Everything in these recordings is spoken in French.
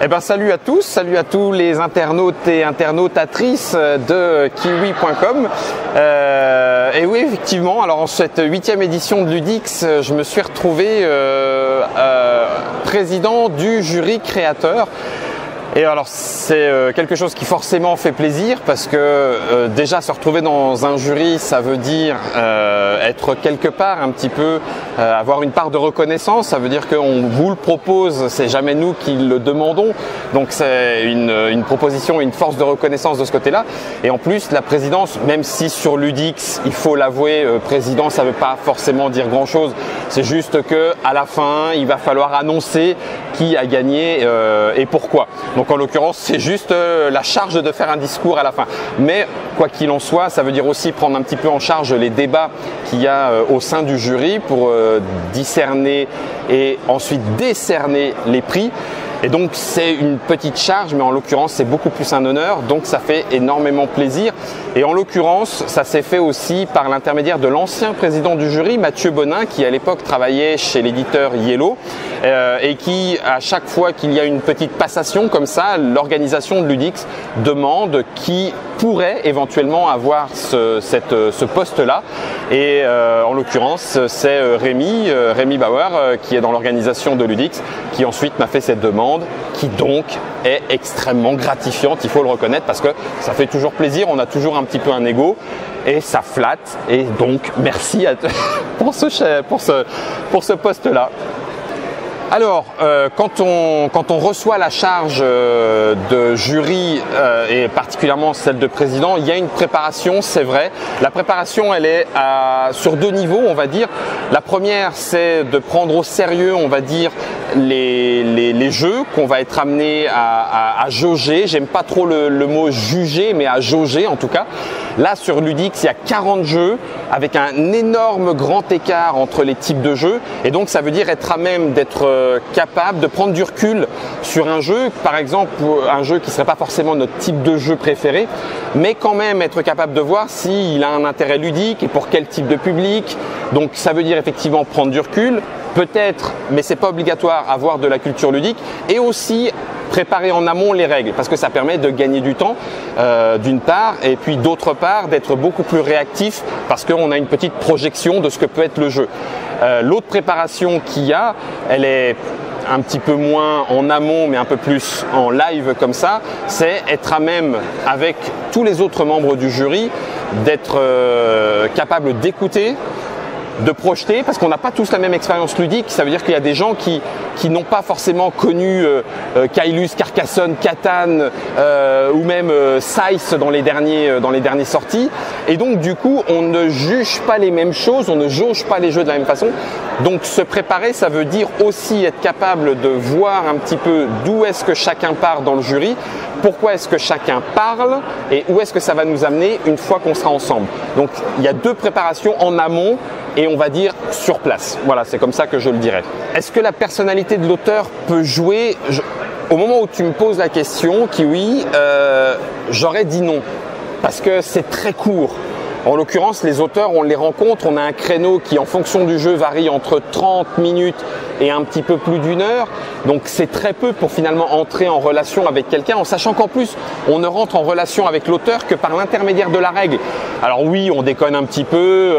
Eh ben, salut à tous les internautes et internautatrices de kiwi.com. Et oui, effectivement, alors en cette 8e édition de Ludix, je me suis retrouvé président du jury créateur. Et alors c'est quelque chose qui forcément fait plaisir parce que déjà se retrouver dans un jury, ça veut dire être quelque part un petit peu, avoir une part de reconnaissance. Ça veut dire qu'on vous le propose, c'est jamais nous qui le demandons. Donc c'est une proposition et une force de reconnaissance de ce côté-là. Et en plus la présidence, même si sur Ludix, il faut l'avouer, président ça veut pas forcément dire grand-chose. C'est juste que à la fin, il va falloir annoncer qui a gagné et pourquoi. Donc en l'occurrence, c'est juste la charge de faire un discours à la fin. Mais quoi qu'il en soit, ça veut dire aussi prendre un petit peu en charge les débats qu'il y a au sein du jury pour discerner et ensuite décerner les prix. Et donc c'est une petite charge, mais en l'occurrence c'est beaucoup plus un honneur, donc ça fait énormément plaisir. Et en l'occurrence, ça s'est fait aussi par l'intermédiaire de l'ancien président du jury, Mathieu Bonin, qui à l'époque travaillait chez l'éditeur Yellow, et qui, à chaque fois qu'il y a une petite passation comme ça, l'organisation de Ludix demande qui pourrait éventuellement avoir ce poste-là. Et en l'occurrence, c'est Rémi Bauer, qui est dans l'organisation de Ludix, qui ensuite m'a fait cette demande, qui donc est extrêmement gratifiante, il faut le reconnaître, parce que ça fait toujours plaisir, on a toujours un petit peu un ego et ça flatte, et donc merci pour ce poste-là. Alors, quand on reçoit la charge de jury et particulièrement celle de président, il y a une préparation, c'est vrai. La préparation, elle est sur deux niveaux, on va dire. La première, c'est de prendre au sérieux, on va dire, les jeux qu'on va être amené à jauger. J'aime pas trop le mot juger, mais à jauger en tout cas. Là, sur Ludix, il y a 40 jeux avec un énorme grand écart entre les types de jeux. Et donc, ça veut dire être à même d'être capable de prendre du recul sur un jeu, par exemple un jeu qui ne serait pas forcément notre type de jeu préféré, mais quand même être capable de voir s'il a un intérêt ludique et pour quel type de public. Donc ça veut dire effectivement prendre du recul, peut-être, mais c'est pas obligatoire, avoir de la culture ludique, et aussi préparer en amont les règles, parce que ça permet de gagner du temps d'une part, et puis d'autre part d'être beaucoup plus réactif parce qu'on a une petite projection de ce que peut être le jeu. L'autre préparation qu'il y a, elle est un petit peu moins en amont mais un peu plus en live comme ça, c'est être à même avec tous les autres membres du jury d'être capable d'écouter, de projeter, parce qu'on n'a pas tous la même expérience ludique. Ça veut dire qu'il y a des gens qui n'ont pas forcément connu Caylus, Carcassonne, Catan ou même Size dans les dernières sorties, et donc du coup on ne juge pas les mêmes choses, on ne jauge pas les jeux de la même façon. Donc se préparer, ça veut dire aussi être capable de voir un petit peu d'où est-ce que chacun part dans le jury, pourquoi est-ce que chacun parle et où est-ce que ça va nous amener une fois qu'on sera ensemble. Donc il y a deux préparations en amont et on va dire sur place. Voilà, c'est comme ça que je le dirais. Est-ce que la personnalité de l'auteur peut jouer? Au moment où tu me poses la question, Kiwi, j'aurais dit non, parce que c'est très court. En l'occurrence, les auteurs, on les rencontre, on a un créneau qui, en fonction du jeu, varie entre 30 minutes et un petit peu plus d'une heure. Donc c'est très peu pour finalement entrer en relation avec quelqu'un, en sachant qu'en plus, on ne rentre en relation avec l'auteur que par l'intermédiaire de la règle. Alors oui, on déconne un petit peu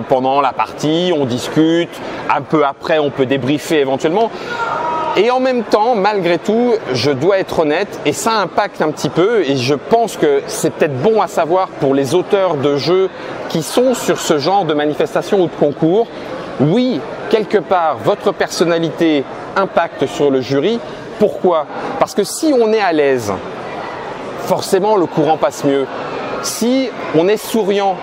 pendant la partie, on discute, un peu après, on peut débriefer éventuellement. Et en même temps, malgré tout, je dois être honnête, et ça impacte un petit peu, et je pense que c'est peut-être bon à savoir pour les auteurs de jeux qui sont sur ce genre de manifestation ou de concours. Oui, quelque part, votre personnalité impacte sur le jury. Pourquoi? Parce que si on est à l'aise, forcément le courant passe mieux. Si on est souriant,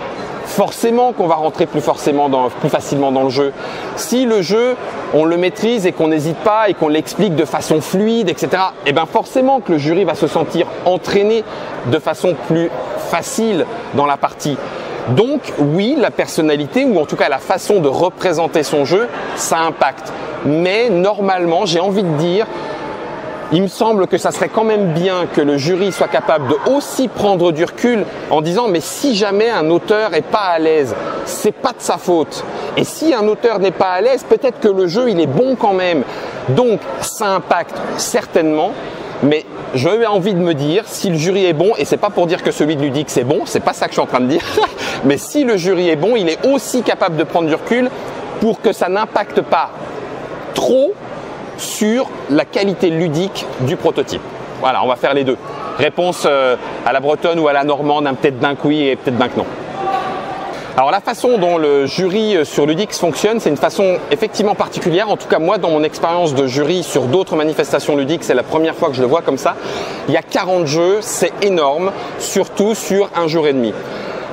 forcément qu'on va rentrer plus facilement dans le jeu. Si le jeu, on le maîtrise et qu'on n'hésite pas et qu'on l'explique de façon fluide, etc., et bien forcément que le jury va se sentir entraîné de façon plus facile dans la partie. Donc oui, la personnalité, ou en tout cas la façon de représenter son jeu, ça impacte. Mais normalement, j'ai envie de dire, il me semble que ça serait quand même bien que le jury soit capable de aussi prendre du recul en disant mais si jamais un auteur est pas à l'aise, c'est pas de sa faute. Et si un auteur n'est pas à l'aise, peut-être que le jeu il est bon quand même. Donc ça impacte certainement, mais j'ai envie de me dire si le jury est bon, et c'est pas pour dire que celui de Ludix c'est bon, c'est pas ça que je suis en train de dire, mais si le jury est bon, il est aussi capable de prendre du recul pour que ça n'impacte pas trop sur la qualité ludique du prototype. Voilà, on va faire les deux. Réponse à la bretonne ou à la normande, peut-être d'un que oui et peut-être d'un que non. Alors la façon dont le jury sur Ludix fonctionne, c'est une façon effectivement particulière. En tout cas, moi, dans mon expérience de jury sur d'autres manifestations Ludix, c'est la première fois que je le vois comme ça. Il y a 40 jeux, c'est énorme, surtout sur un jour et demi.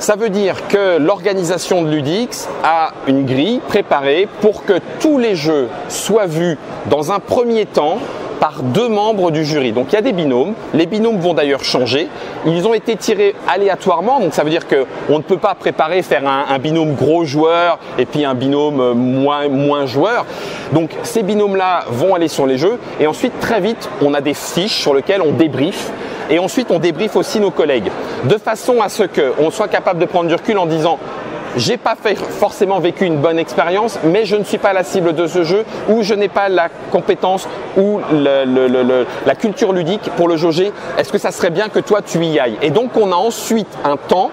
Ça veut dire que l'organisation de Ludix a une grille préparée pour que tous les jeux soient vus dans un premier temps par 2 membres du jury. Donc il y a des binômes, les binômes vont d'ailleurs changer, ils ont été tirés aléatoirement, donc ça veut dire qu'on ne peut pas faire un binôme gros joueur et puis un binôme moins joueur. Donc ces binômes-là vont aller sur les jeux et ensuite très vite on a des fiches sur lesquelles on débriefe. Et ensuite, on débriefe aussi nos collègues, de façon à ce qu'on soit capable de prendre du recul en disant « j'ai pas forcément vécu une bonne expérience, mais je ne suis pas la cible de ce jeu ou je n'ai pas la compétence ou la culture ludique pour le jauger. Est-ce que ça serait bien que toi, tu y ailles ?» Et donc, on a ensuite un temps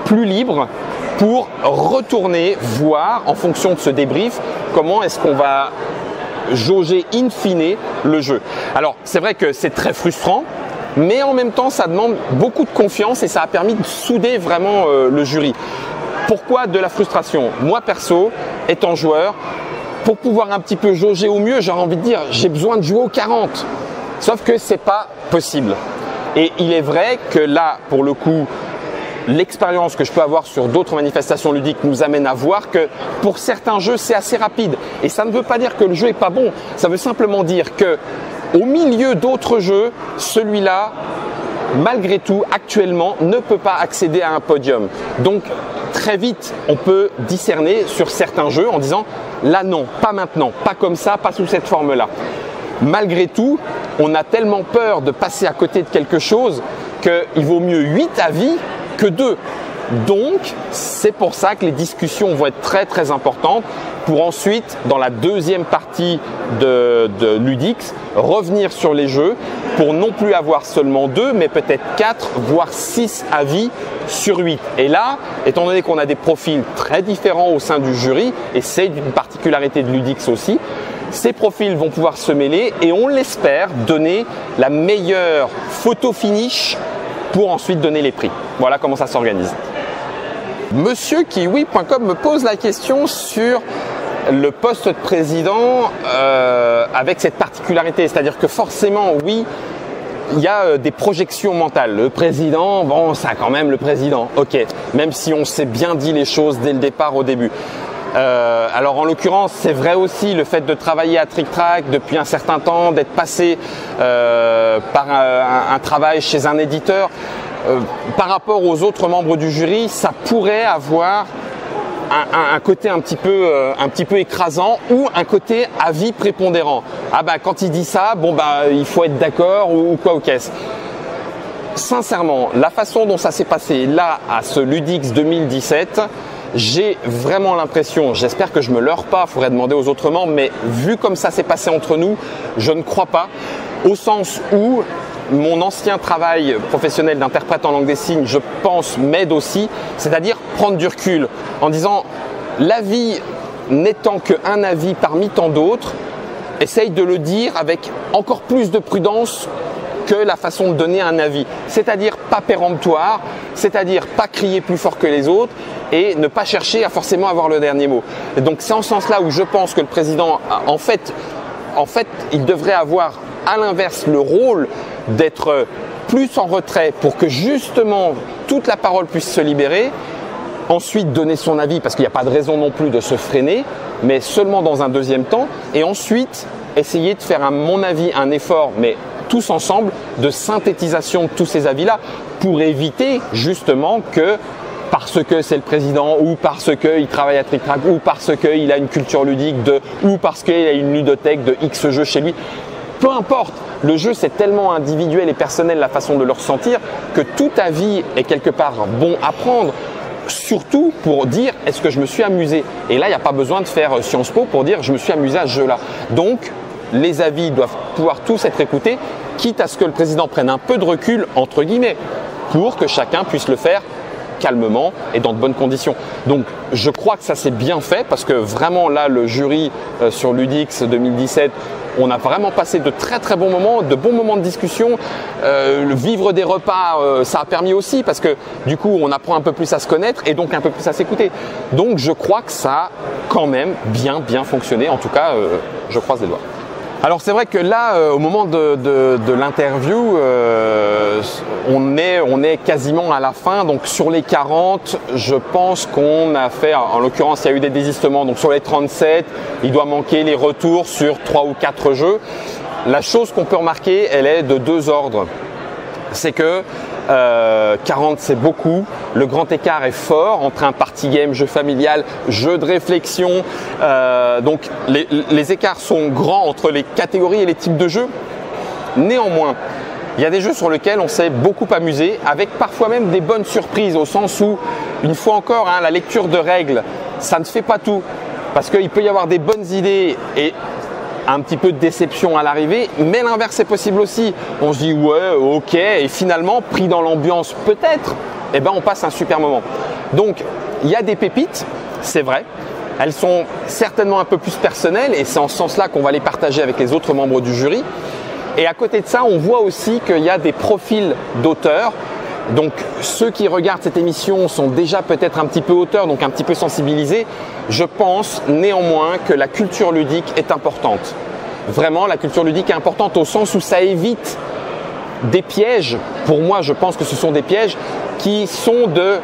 plus libre pour retourner voir, en fonction de ce débrief, comment est-ce qu'on va jauger in fine le jeu. Alors, c'est vrai que c'est très frustrant, mais en même temps, ça demande beaucoup de confiance et ça a permis de souder vraiment le jury. Pourquoi de la frustration? Moi, perso, étant joueur, pour pouvoir un petit peu jauger au mieux, j'aurais envie de dire, j'ai besoin de jouer aux 40. Sauf que c'est pas possible. Et il est vrai que là, pour le coup, l'expérience que je peux avoir sur d'autres manifestations ludiques nous amène à voir que pour certains jeux, c'est assez rapide. Et ça ne veut pas dire que le jeu est pas bon. Ça veut simplement dire que au milieu d'autres jeux, celui-là, malgré tout, actuellement, ne peut pas accéder à un podium. Donc, très vite, on peut discerner sur certains jeux en disant « là non, pas maintenant, pas comme ça, pas sous cette forme-là ». Malgré tout, on a tellement peur de passer à côté de quelque chose qu'il vaut mieux 8 avis que 2. Donc, c'est pour ça que les discussions vont être très très importantes pour ensuite, dans la deuxième partie de Ludix, revenir sur les jeux pour non plus avoir seulement 2, mais peut-être 4, voire 6 avis sur 8. Et là, étant donné qu'on a des profils très différents au sein du jury, et c'est une particularité de Ludix aussi, ces profils vont pouvoir se mêler et on l'espère donner la meilleure photo finish pour ensuite donner les prix. Voilà comment ça s'organise. Monsieur Kiwi.com me pose la question sur le poste de président avec cette particularité, c'est-à-dire que forcément, oui, il y a des projections mentales. Le président, bon, ça quand même le président, ok, même si on s'est bien dit les choses dès le départ au début. Alors en l'occurrence, c'est vrai aussi le fait de travailler à Trick Track depuis un certain temps, d'être passé par un travail chez un éditeur. Par rapport aux autres membres du jury, ça pourrait avoir un côté un petit peu écrasant ou un côté avis prépondérant. Ah bah quand il dit ça, bon bah il faut être d'accord ou quoi ou qu'est-ce. Sincèrement, la façon dont ça s'est passé là à ce Ludix 2017, j'ai vraiment l'impression, j'espère que je me leurre pas, il faudrait demander aux autres membres, mais vu comme ça s'est passé entre nous, je ne crois pas, au sens où mon ancien travail professionnel d'interprète en langue des signes, je pense, m'aide aussi, c'est-à-dire prendre du recul en disant l'avis n'étant qu'un avis parmi tant d'autres, essaye de le dire avec encore plus de prudence que la façon de donner un avis, c'est-à-dire pas péremptoire, c'est-à-dire pas crier plus fort que les autres et ne pas chercher à forcément avoir le dernier mot. Et donc c'est en ce sens-là où je pense que le président, en fait, il devrait avoir à l'inverse le rôle d'être plus en retrait pour que justement toute la parole puisse se libérer, ensuite donner son avis parce qu'il n'y a pas de raison non plus de se freiner, mais seulement dans un deuxième temps, et ensuite essayer de faire à mon avis un effort, mais tous ensemble, de synthétisation de tous ces avis-là pour éviter justement que parce que c'est le président ou parce qu'il travaille à Trick Track ou parce qu'il a une culture ludique ou parce qu'il a une ludothèque de X jeux chez lui, peu importe, le jeu c'est tellement individuel et personnel la façon de le ressentir que tout avis est quelque part bon à prendre, surtout pour dire est-ce que je me suis amusé. Et là il n'y a pas besoin de faire Sciences Po pour dire je me suis amusé à ce jeu-là. Donc les avis doivent pouvoir tous être écoutés, quitte à ce que le président prenne un peu de recul, entre guillemets, pour que chacun puisse le faire calmement et dans de bonnes conditions. Donc je crois que ça s'est bien fait parce que vraiment là le jury sur Ludix 2017, on a vraiment passé de très très bons moments, de bons moments de discussion. Le vivre des repas, ça a permis aussi parce que du coup on apprend un peu plus à se connaître et donc un peu plus à s'écouter. Donc je crois que ça a quand même bien fonctionné. En tout cas, je croise les doigts. Alors c'est vrai que là, au moment de l'interview, on est quasiment à la fin. Donc sur les 40, je pense qu'on a fait, en l'occurrence il y a eu des désistements. Donc sur les 37, il doit manquer les retours sur 3 ou 4 jeux. La chose qu'on peut remarquer, elle est de 2 ordres. C'est que 40 c'est beaucoup, le grand écart est fort entre un party game, jeu familial, jeu de réflexion, donc les écarts sont grands entre les catégories et les types de jeux. Néanmoins, il y a des jeux sur lesquels on s'est beaucoup amusé, avec parfois même des bonnes surprises, au sens où, une fois encore, la lecture de règles, ça ne fait pas tout, parce qu'il peut y avoir des bonnes idées et un petit peu de déception à l'arrivée, mais l'inverse est possible aussi. On se dit ouais, ok, et finalement, pris dans l'ambiance peut-être, eh ben on passe un super moment. Donc, il y a des pépites, c'est vrai. Elles sont certainement un peu plus personnelles et c'est en ce sens-là qu'on va les partager avec les autres membres du jury. Et à côté de ça, on voit aussi qu'il y a des profils d'auteurs. Donc ceux qui regardent cette émission sont déjà peut-être un petit peu auteurs, donc un petit peu sensibilisés. Je pense néanmoins que la culture ludique est importante. Vraiment, la culture ludique est importante au sens où ça évite des pièges. Pour moi, je pense que ce sont des pièges qui sont de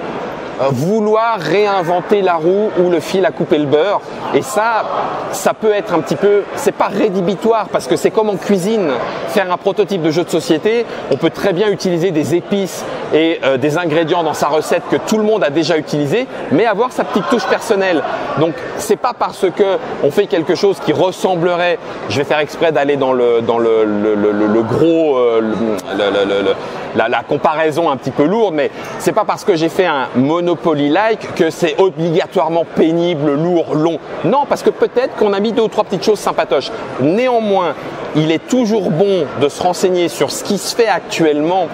vouloir réinventer la roue ou le fil à couper le beurre. Et ça peut être un petit peu, c'est pas rédhibitoire parce que c'est comme en cuisine, faire un prototype de jeu de société, on peut très bien utiliser des épices et des ingrédients dans sa recette que tout le monde a déjà utilisé, mais avoir sa petite touche personnelle. Donc c'est pas parce que on fait quelque chose qui ressemblerait, je vais faire exprès d'aller dans le gros, la comparaison un petit peu lourde, mais c'est pas parce que j'ai fait un Monopoly-like que c'est obligatoirement pénible, lourd, long. Non, parce que peut-être qu'on a mis 2 ou 3 petites choses sympatoches. Néanmoins, il est toujours bon de se renseigner sur ce qui se fait actuellement,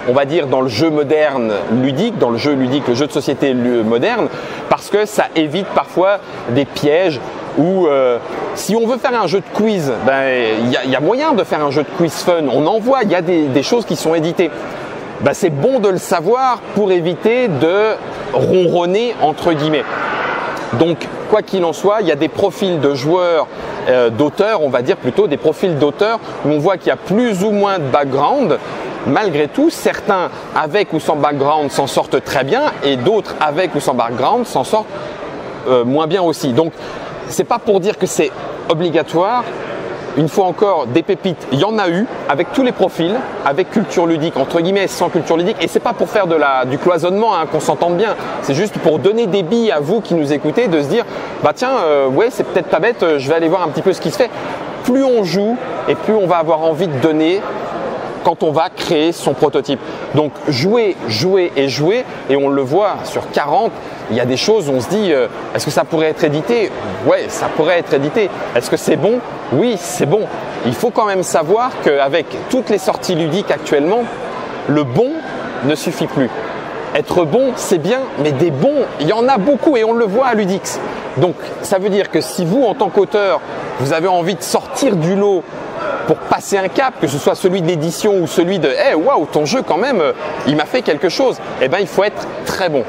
on va dire dans le jeu moderne ludique, dans le jeu ludique, le jeu de société moderne, parce que ça évite parfois des pièges où si on veut faire un jeu de quiz, il y a moyen de faire un jeu de quiz fun. On en voit, il y a des choses qui sont éditées. C'est bon de le savoir pour éviter de ronronner entre guillemets. Donc quoi qu'il en soit, il y a des profils de joueurs, d'auteurs, on va dire plutôt des profils d'auteurs où on voit qu'il y a plus ou moins de background. Malgré tout, certains avec ou sans background s'en sortent très bien et d'autres avec ou sans background s'en sortent moins bien aussi. Donc c'est pas pour dire que c'est obligatoire. Une fois encore, des pépites, il y en a eu avec tous les profils, avec culture ludique, entre guillemets, sans culture ludique. Et c'est pas pour faire du cloisonnement, qu'on s'entende bien. C'est juste pour donner des billes à vous qui nous écoutez, de se dire, ouais, c'est peut-être pas bête, je vais aller voir un petit peu ce qui se fait. Plus on joue et plus on va avoir envie de donner quand on va créer son prototype. Donc jouer, jouer et jouer, et on le voit sur 40, il y a des choses où on se dit, est-ce que ça pourrait être édité? Ouais, ça pourrait être édité. Est-ce que c'est bon? Oui, c'est bon. Il faut quand même savoir qu'avec toutes les sorties ludiques actuellement, le bon ne suffit plus. Être bon, c'est bien, mais des bons, il y en a beaucoup et on le voit à Ludix. Donc ça veut dire que si vous, en tant qu'auteur, vous avez envie de sortir du lot pour passer un cap, que ce soit celui de l'édition ou celui de « waouh, ton jeu quand même, il m'a fait quelque chose », il faut être très bon.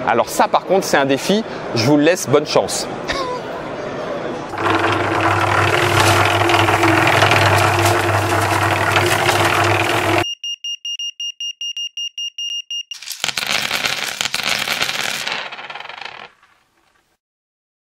Alors ça par contre c'est un défi, je vous le laisse, bonne chance.